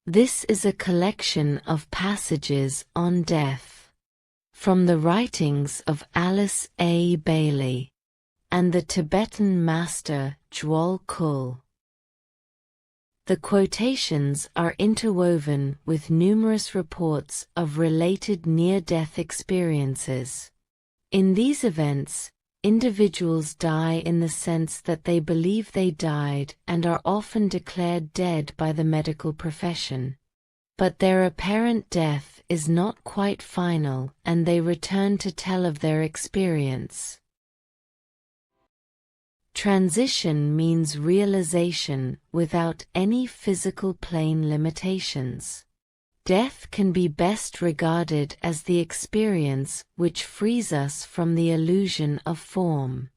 This is a collection of passages on death from the writings of Alice A. Bailey and the Tibetan master Jwol Kul. The quotations are interwoven with numerous reports of related near-death experiences. In these events, individuals die in the sense that they believe they died and are often declared dead by the medical profession. But their apparent death is not quite final, and they return to tell of their experience. Transition means realization without any physical plane limitations. Death can be best regarded as the experience which frees us from the illusion of form.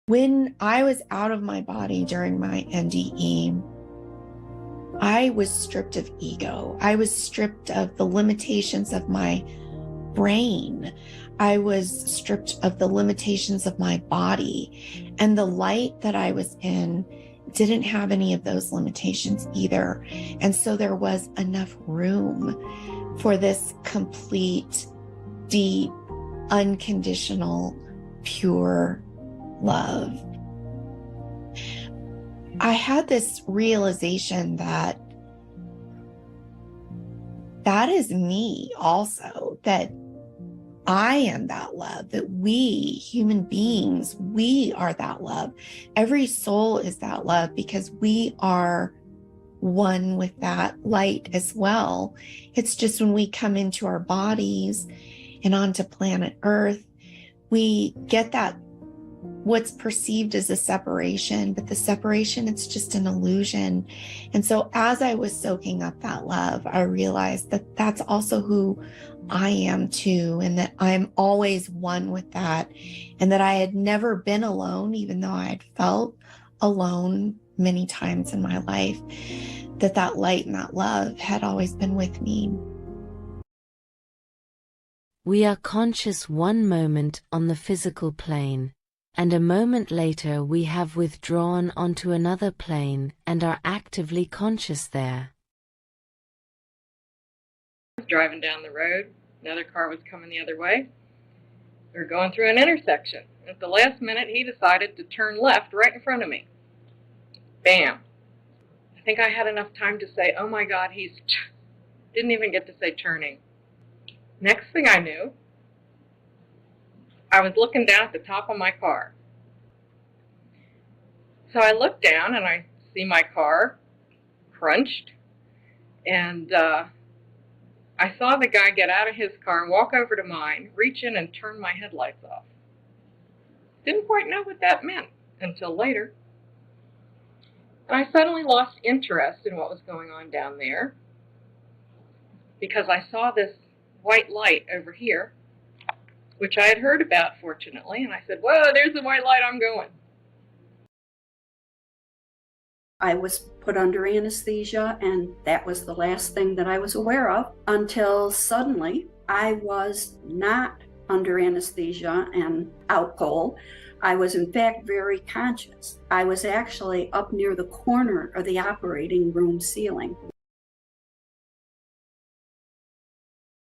When I was out of my body during my NDE, I was stripped of ego. I was stripped of the limitations of my brain. I was stripped of the limitations of my body. And the light that I was in didn't have any of those limitations either. And so there was enough room for this complete, deep, unconditional, pure love. I had this realization that that is me also, that I am that love, that we human beings, we are that love. Every soul is that love because we are one with that light as well. It's just when we come into our bodies and onto planet Earth, we get that what's perceived as a separation, but the separation, it's just an illusion. And so as I was soaking up that love, I realized that that's also who I am too, and that I'm always one with that, and that I had never been alone, even though I had felt alone many times in my life, that light and that love had always been with me. We are conscious one moment on the physical plane, and a moment later we have withdrawn onto another plane and are actively conscious there. I was driving down the road. Another car was coming the other way. We were going through an intersection. At the last minute, he decided to turn left right in front of me. Bam. I think I had enough time to say, oh my God, didn't even get to say turning. Next thing I knew, I was looking down at the top of my car. So I looked down and I see my car crunched, and I saw the guy get out of his car and walk over to mine, reach in and turn my headlights off. Didn't quite know what that meant until later. And I suddenly lost interest in what was going on down there because I saw this white light over here, which I had heard about, fortunately, and I said, whoa, there's the white light, I'm going. I was put under anesthesia, and that was the last thing that I was aware of until suddenly I was not under anesthesia and out cold. I was in fact very conscious. I was actually up near the corner of the operating room ceiling.